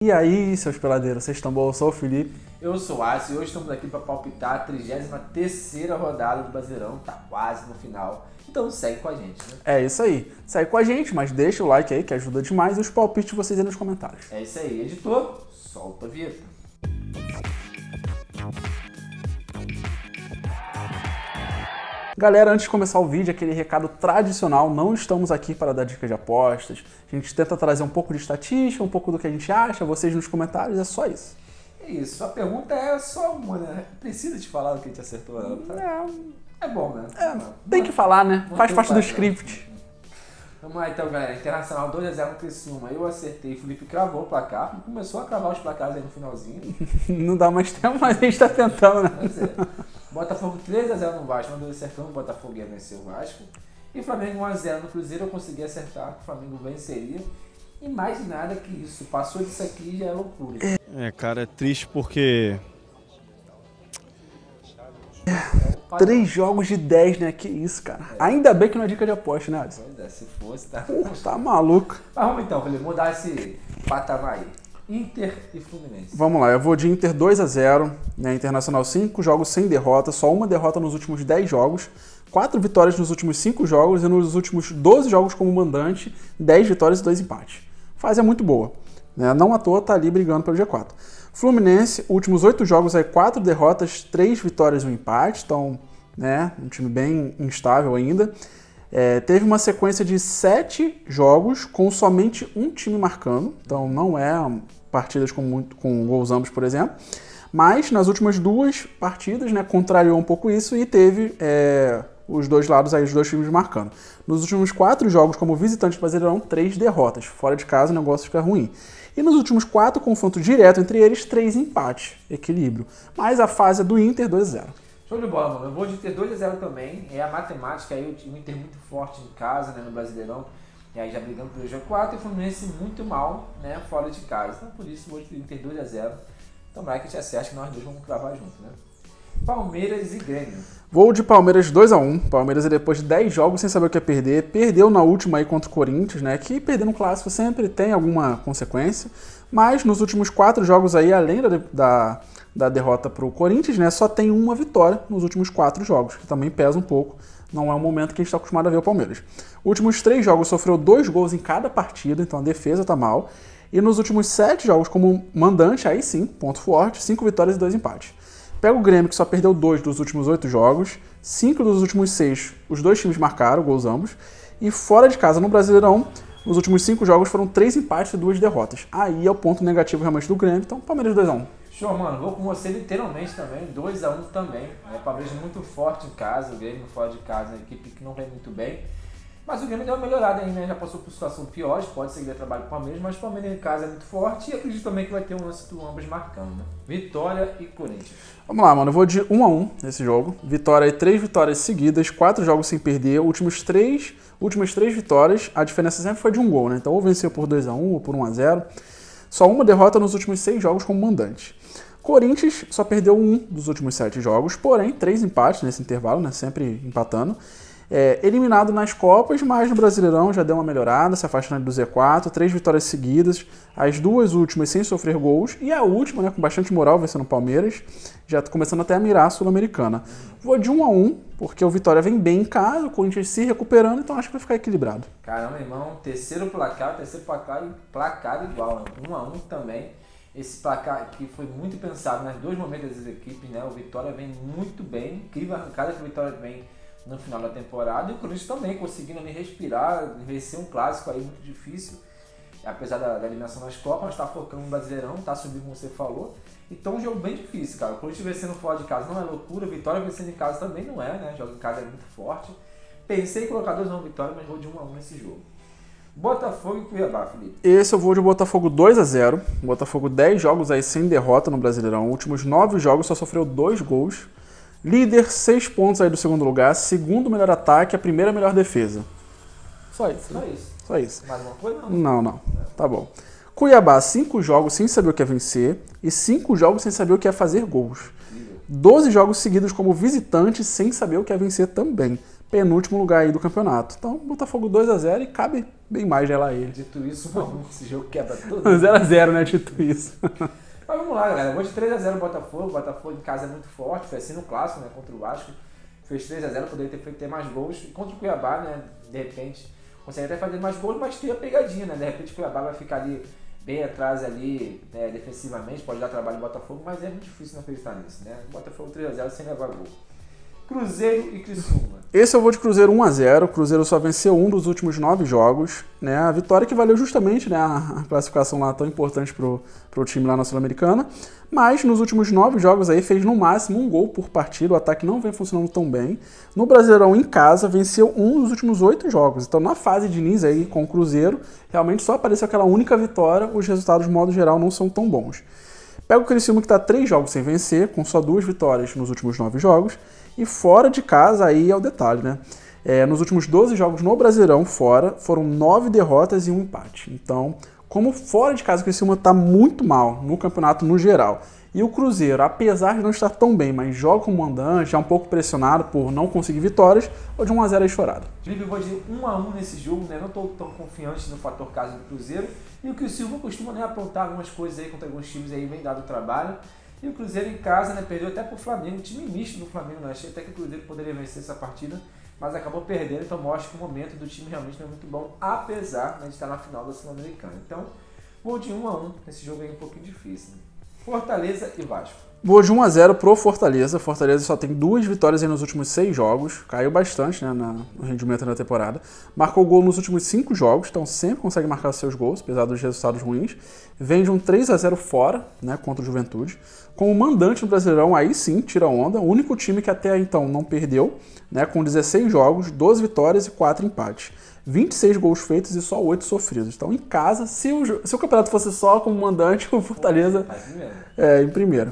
E aí, seus peladeiros, vocês estão bom? Eu sou o Felipe. Eu sou o Aço e hoje estamos aqui para palpitar a 33ª rodada do Brasileirão, tá quase no final, então segue com a gente, né? É isso aí, segue com a gente, mas deixa o like aí que ajuda demais e os palpites vocês aí nos comentários. É isso aí, editor, solta a vinheta. Galera, antes de começar o vídeo, aquele recado tradicional, não estamos aqui para dar dicas de apostas, a gente tenta trazer um pouco de estatística, um pouco do que a gente acha, vocês nos comentários, é só isso. É isso, a pergunta é só uma, né? Precisa te falar do que a gente acertou, não, tá? É bom, né? Tem que falar, né? Faz parte do padrão. script. Vamos lá então, galera. Internacional 2x0 no Criciúma. Eu acertei, o Felipe cravou o placar e começou a cravar os placares aí no finalzinho. Não dá mais tempo, mas a gente tá tentando, né? Pois é. Botafogo 3x0 no Vasco, mandou acertando, o Botafogo ia vencer o Vasco. E Flamengo 1x0 no Cruzeiro, eu consegui acertar que o Flamengo venceria. E mais nada que isso, passou disso aqui já é loucura. Cara, é triste porque 3 jogos de 10, né? Que isso, cara. Ainda bem que não é dica de aposta, né, Alisson? Pois é, se fosse, tá? Porra, tá maluco. Mas vamos então, Felipe, mudar esse patamar aí. Inter e Fluminense. Vamos lá, eu vou de Inter 2x0, né? Internacional 5 jogos sem derrota, só uma derrota nos últimos 10 jogos, 4 vitórias nos últimos 5 jogos e nos últimos 12 jogos como mandante, 10 vitórias e 2 empates. Fase é muito boa, né? Não à toa tá ali brigando pelo G4. Fluminense, últimos 8 jogos aí, 4 derrotas, 3 vitórias e um empate, então, né, um time bem instável ainda. Teve uma sequência de 7 jogos com somente um time marcando, então não é partidas com gols ambos, por exemplo, mas nas últimas 2 partidas, né, contrariou um pouco isso e teve os dois lados aí, os dois times marcando. Nos últimos 4 jogos como visitante do Brasileirão, 3 derrotas, fora de casa o negócio fica ruim. E nos últimos 4 confrontos diretos entre eles, 3 empates, equilíbrio. Mas a fase é do Inter 2-0. Show de bola, mano. Eu vou de Inter 2x0 também. É a matemática aí, o Inter muito forte em casa, né, no Brasileirão. E aí já brigando pelo G4 e o Fluminense muito mal, né, fora de casa. Então por isso eu vou de Inter 2x0. Tomara que a gente acerte que nós dois vamos cravar junto, né? Palmeiras e Grêmio. Vou de Palmeiras 2x1. Palmeiras, depois de 10 jogos sem saber o que é perder, perdeu na última aí contra o Corinthians, né? Que perder no clássico sempre tem alguma consequência. Mas nos últimos 4 jogos aí, além da derrota para o Corinthians, né? Só tem uma vitória nos últimos 4 jogos, que também pesa um pouco. Não é um momento que a gente está acostumado a ver o Palmeiras. Últimos 3 jogos sofreu 2 gols em cada partida, então a defesa tá mal. E nos últimos 7 jogos como mandante, aí sim, ponto forte, 5 vitórias e 2 empates. Pega o Grêmio, que só perdeu 2 dos últimos 8 jogos, 5 dos últimos 6, os dois times marcaram, gols ambos. E fora de casa, no Brasileirão, nos últimos 5 jogos foram 3 empates e 2 derrotas. Aí é o ponto negativo realmente do Grêmio, então Palmeiras 2x1. Show, mano. Vou com você literalmente também, 2x1 também. O Palmeiras muito forte em casa, o Grêmio fora de casa, uma equipe que não vem muito bem. Mas o Grêmio deu uma melhorada aí, né? Já passou por situação pior, pode ser que dê trabalho pro Palmeiras, mas o Palmeiras em casa é muito forte e acredito também que vai ter um lance do ambos marcando, né? Vitória e Corinthians. Vamos lá, mano. Eu vou de 1x1 nesse jogo. Vitória aí, 3 vitórias seguidas, 4 jogos sem perder. Últimas 3 vitórias, a diferença sempre foi de um gol, né? Então ou venceu por 2x1 ou por 1x0. Só uma derrota nos últimos 6 jogos como mandante. Corinthians só perdeu 1 dos últimos 7 jogos, porém 3 empates nesse intervalo, né? Sempre empatando. Eliminado nas Copas, mas no Brasileirão já deu uma melhorada, se afastando do Z4, 3 vitórias seguidas, as 2 últimas sem sofrer gols, e a última, né, com bastante moral, vencendo o Palmeiras, já começando até a mirar a Sul-Americana. Vou de 1x1, porque o Vitória vem bem em casa, o Corinthians se recuperando, então acho que vai ficar equilibrado. Caramba, irmão, terceiro placar igual, né? 1x1 também. Esse placar aqui foi muito pensado nas 2 momentos das equipes, né? O Vitória vem muito bem, incrível arrancada que o Vitória vem no final da temporada, e o Corinthians também conseguindo ali respirar, vencer um clássico aí muito difícil, apesar da eliminação nas Copas, mas está focando no Brasileirão, está subindo como você falou, então um jogo bem difícil, cara. O Corinthians vencendo fora de casa não é loucura, o Vitória vencendo em casa também não é, né? Jogo em casa é muito forte. Pensei em colocar 2x1 Vitória, mas vou de 1x1 nesse jogo. Botafogo e Cuiabá, Felipe. Esse eu vou de Botafogo 2x0. Botafogo 10 jogos aí sem derrota no Brasileirão, últimos 9 jogos só sofreu 2 gols. Líder, 6 pontos aí do segundo lugar, segundo melhor ataque, a primeira melhor defesa. Só isso. Só isso. Só isso. Mais uma coisa? Não. Não. Tá bom. Cuiabá, 5 jogos sem saber o que é vencer e 5 jogos sem saber o que é fazer gols. 12 jogos seguidos como visitante sem saber o que é vencer também. Penúltimo lugar aí do campeonato. Então, Botafogo 2x0 e cabe bem mais, né, lá ele. Dito isso, 1x1, esse jogo quebra tudo. 0x0, né, dito isso. Mas vamos lá, galera. Vou de 3x0 o Botafogo. O Botafogo em casa é muito forte. Foi assim no clássico, né? Contra o Vasco. Fez 3x0, poderia ter feito ter mais gols. E contra o Cuiabá, né? De repente, consegue até fazer mais gols, mas tem a pegadinha, né? De repente o Cuiabá vai ficar ali bem atrás ali, né, defensivamente. Pode dar trabalho no Botafogo, mas é muito difícil não acreditar nisso, né? O Botafogo 3x0 sem levar gol. Cruzeiro e Criciúma. Esse eu vou de Cruzeiro 1x0. O Cruzeiro só venceu um dos últimos 9 jogos, né? A vitória que valeu justamente, né, a classificação lá tão importante pro time lá na Sul-Americana. Mas nos últimos 9 jogos aí fez no máximo um gol por partida. O ataque não vem funcionando tão bem. No Brasileirão em casa venceu um dos últimos 8 jogos. Então na fase de Diniz aí com o Cruzeiro, realmente só apareceu aquela única vitória. Os resultados de modo geral não são tão bons. Pega o Criciúma que está 3 jogos sem vencer, com só 2 vitórias nos últimos 9 jogos. E fora de casa, aí é o detalhe, né? Nos últimos 12 jogos no Brasileirão, fora, foram 9 derrotas e um empate. Então, como fora de casa o Criciúma está muito mal no campeonato no geral, e o Cruzeiro, apesar de não estar tão bem, mas joga como mandante, é um pouco pressionado por não conseguir vitórias, ou de 1x0 aí chorado. Felipe, eu vou de 1x1 nesse jogo, né? Não estou tão confiante no fator casa do Cruzeiro. E o Criciúma costuma, né, aprontar algumas coisas aí contra alguns times aí, bem dado o trabalho. E o Cruzeiro em casa, né, perdeu até pro Flamengo, um time misto do Flamengo, né? Achei até que o Cruzeiro poderia vencer essa partida, mas acabou perdendo, então mostra que o momento do time realmente não é muito bom, apesar, né, de estar na final da Sul-Americana. Então, vou de 1x1, esse jogo aí é um pouquinho difícil, né? Fortaleza e Vasco. Vou de 1x0 pro Fortaleza. Fortaleza só tem 2 vitórias aí nos últimos 6 jogos. Caiu bastante, né, no rendimento da temporada. Marcou gol nos últimos 5 jogos, então sempre consegue marcar seus gols, apesar dos resultados ruins. Vem de um 3x0 fora, né, contra o Juventude. Como mandante no Brasileirão, aí sim, tira onda. O único time que até então não perdeu, né, com 16 jogos, 12 vitórias e 4 empates. 26 gols feitos e só 8 sofridos. Então, em casa, se o campeonato fosse só como mandante, o Fortaleza em primeiro.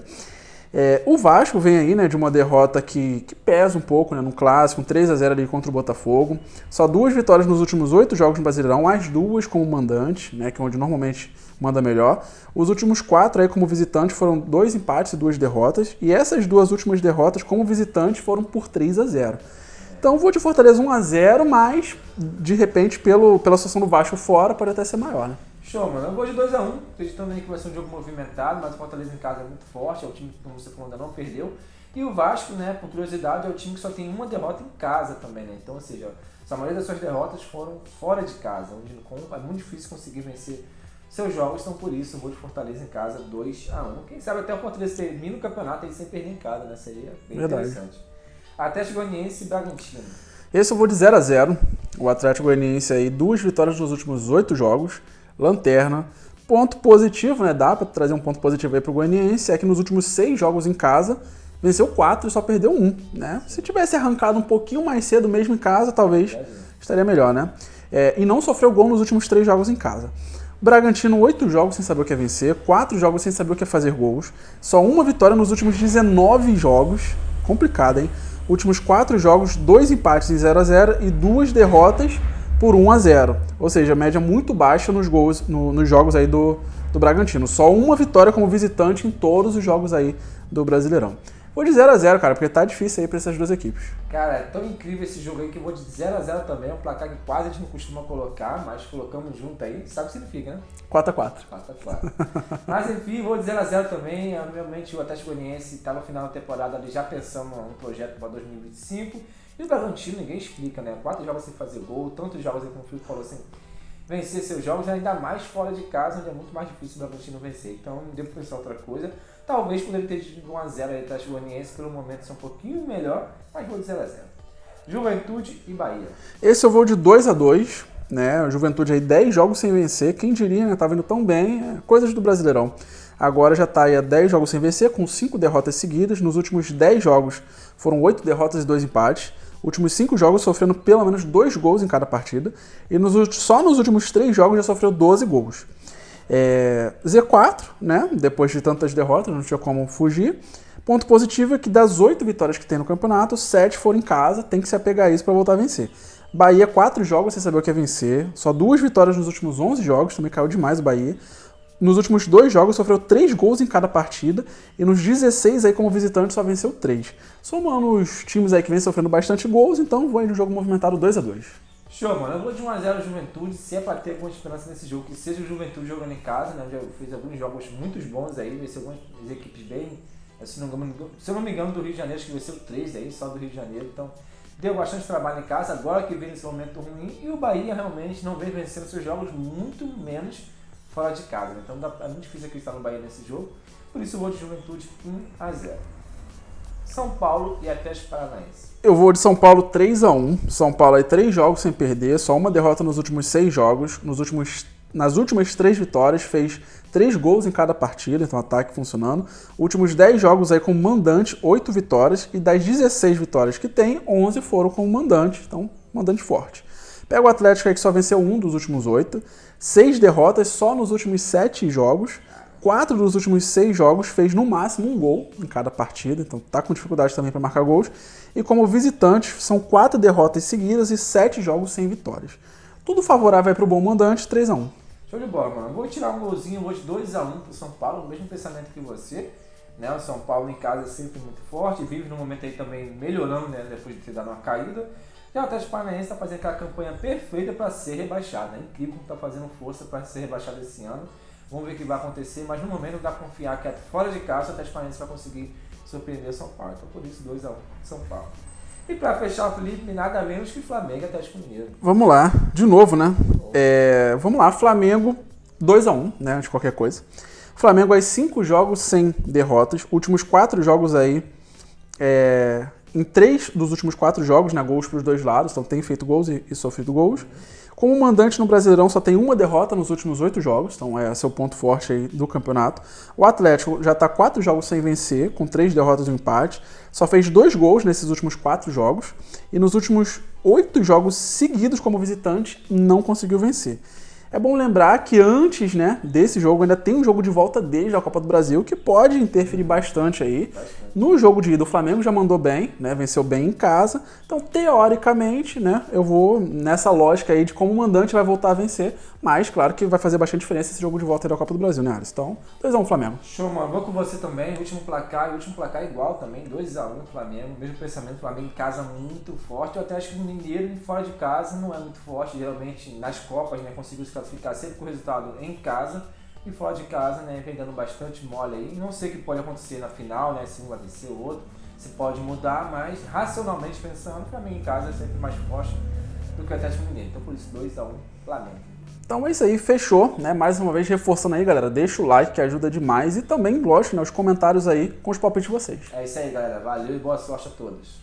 O Vasco vem aí, né, de uma derrota que pesa um pouco, né, no clássico, um 3x0 ali contra o Botafogo. Só 2 vitórias nos últimos 8 jogos no Brasileirão, as 2 como mandante, né, que é onde normalmente manda melhor. Os últimos 4 aí como visitante foram 2 empates e 2 derrotas. E essas 2 últimas derrotas como visitante foram por 3x0. Então vou de Fortaleza 1x0, mas de repente pela situação do Vasco fora pode até ser maior, né? Show, mano. Eu vou de 2x1, acreditando aí que vai ser um jogo movimentado, mas o Fortaleza em casa é muito forte, é o time que, como você falou, ainda não perdeu. E o Vasco, né, por curiosidade, é o time que só tem uma derrota em casa também, né? Então, ou seja, a maioria das suas derrotas foram fora de casa, onde é muito difícil conseguir vencer seus jogos, então por isso eu vou de Fortaleza em casa 2x1. Quem sabe até o Fortaleza termina o campeonato aí sem perder em casa, né? Seria bem interessante. Atlético Goianiense e Bragantino. Esse eu vou de 0x0. O Atlético Goianiense aí, 2 vitórias nos últimos 8 jogos. Lanterna. Ponto positivo, né? Dá pra trazer um ponto positivo aí pro Goianiense. É que nos últimos 6 jogos em casa, venceu 4 e só perdeu 1, né? Se tivesse arrancado um pouquinho mais cedo mesmo em casa, talvez estaria melhor, né? E não sofreu gol nos últimos 3 jogos em casa. O Bragantino, 8 jogos sem saber o que é vencer, 4 jogos sem saber o que é fazer gols. Só uma vitória nos últimos 19 jogos. Complicado, hein? Últimos 4 jogos, 2 empates em 0x0 e 2 derrotas por 1x0. Ou seja, média muito baixa nos gols, nos jogos aí do Bragantino. Só uma vitória como visitante em todos os jogos aí do Brasileirão. Vou de 0x0, cara, porque tá difícil aí pra essas duas equipes. Cara, é tão incrível esse jogo aí que eu vou de 0x0 também. É um placar que quase a gente não costuma colocar, mas colocamos junto aí. Sabe o que significa, né? 4x4. 4x4. Mas enfim, vou de 0x0 também. Realmente o Atlético Goianiense tá no final da temporada ali já pensando num projeto para 2025. E o Bragantino, ninguém explica, né? 4 jogos sem fazer gol, tantos jogos aí como o Filipe falou, sem vencer seus jogos, ainda mais fora de casa, onde é muito mais difícil o Bragantino vencer. Então não devo pensar outra coisa. Talvez poderia ter tido 1x0 aí Atlético Goianiense, pelo momento ser um pouquinho melhor, mas vou de 0x0. Juventude e Bahia. Esse eu vou de 2x2, né? A Juventude aí 10 jogos sem vencer, quem diria, né? Tava indo tão bem, coisas do Brasileirão. Agora já está aí a 10 jogos sem vencer, com 5 derrotas seguidas. Nos últimos 10 jogos foram 8 derrotas e 2 empates. Últimos 5 jogos sofrendo pelo menos 2 gols em cada partida. E só nos últimos 3 jogos já sofreu 12 gols. Z4, né? Depois de tantas derrotas, não tinha como fugir. Ponto positivo é que das 8 vitórias que tem no campeonato, 7 foram em casa, tem que se apegar a isso para voltar a vencer. Bahia, 4 jogos sem saber o que é vencer. Só 2 vitórias nos últimos 11 jogos, também caiu demais o Bahia. Nos últimos 2 jogos sofreu 3 gols em cada partida e nos 16 aí como visitante só venceu 3. Somando os times aí que vem sofrendo bastante gols, então vou aí no jogo movimentado 2x2. Show, mano. Eu vou de 1x0 Juventude, se é pra ter alguma esperança nesse jogo, que seja o Juventude jogando em casa, né? Já fez alguns jogos muito bons aí, vai ser algumas equipes bem, se eu não me engano, do Rio de Janeiro, acho que vai ser o 3 aí, só do Rio de Janeiro, então deu bastante trabalho em casa, agora que vem nesse momento ruim, e o Bahia realmente não vem vencendo seus jogos, muito menos fora de casa, né? Então é muito difícil acreditar no Bahia nesse jogo, por isso eu vou de Juventude 1x0. São Paulo e Atlético Paranaense. Eu vou de São Paulo 3x1. São Paulo aí 3 jogos sem perder, só uma derrota nos últimos 6 jogos. Nas últimas 3 vitórias, fez 3 gols em cada partida, então ataque funcionando. Últimos 10 jogos aí como mandante, 8 vitórias. E das 16 vitórias que tem, 11 foram como mandante, então mandante forte. Pega o Atlético aí que só venceu 1 dos últimos 8. 6 derrotas só nos últimos 7 jogos. 4 dos últimos 6 jogos fez no máximo 1 gol em cada partida, então tá com dificuldade também para marcar gols. E como visitantes, são 4 derrotas seguidas e 7 jogos sem vitórias. Tudo favorável para o bom mandante, 3x1. Show de bola, mano. Vou tirar um golzinho, vou de 2x1 pro São Paulo, o mesmo pensamento que você. Né? O São Paulo em casa é sempre muito forte, vive no momento aí também melhorando, né? Depois de ter dado uma caída. E o Atlético Paranaense está fazendo aquela campanha perfeita para ser rebaixado. É incrível como está fazendo força para ser rebaixado esse ano. Vamos ver o que vai acontecer, mas no momento dá para confiar que fora de casa o Atlético Paranaense vai conseguir surpreender o São Paulo. Então por isso 2x1 São Paulo. E para fechar, o Felipe, nada menos que Flamengo e Atlético Mineiro. Vamos lá, de novo, né? Vamos lá, Flamengo 2x1, né? Antes de qualquer coisa. Flamengo aí 5 jogos sem derrotas. Últimos 4 jogos aí. Em 3 dos últimos 4 jogos, né? Gols para os dois lados. Então tem feito gols e sofrido gols. Como mandante no Brasileirão só tem uma derrota nos últimos 8 jogos, então é seu ponto forte aí do campeonato. O Atlético já está 4 jogos sem vencer, com 3 derrotas e um empate. Só fez 2 gols nesses últimos 4 jogos. E nos últimos 8 jogos seguidos como visitante, não conseguiu vencer. É bom lembrar que antes, né, desse jogo ainda tem um jogo de volta deles da Copa do Brasil que pode interferir bastante aí. No jogo de ida, o Flamengo já mandou bem, né, venceu bem em casa. Então, teoricamente, né, eu vou nessa lógica aí de como o mandante vai voltar a vencer. Mas, claro que vai fazer bastante diferença esse jogo de volta aí da Copa do Brasil, né, Alisson? Então, 2x1 Flamengo. Show, mano. Vou com você também. O último placar igual também. 2x1 Flamengo. Mesmo pensamento, Flamengo em casa muito forte. Eu até acho que o Mineiro fora de casa não é muito forte. Geralmente, nas Copas, né, conseguiu se classificar sempre com o resultado em casa. E fora de casa, né, vem dando bastante mole aí. Não sei o que pode acontecer na final, né, se um vai vencer o outro. Se pode mudar, mas racionalmente pensando, o Flamengo em casa é sempre mais forte do que o Atlético Mineiro. Então, por isso, 2x1 Flamengo. Então é isso aí, fechou, né? Mais uma vez reforçando aí, galera, deixa o like que ajuda demais e também, lógico, né, os comentários aí com os palpites de vocês. É isso aí, galera. Valeu e boa sorte a todos.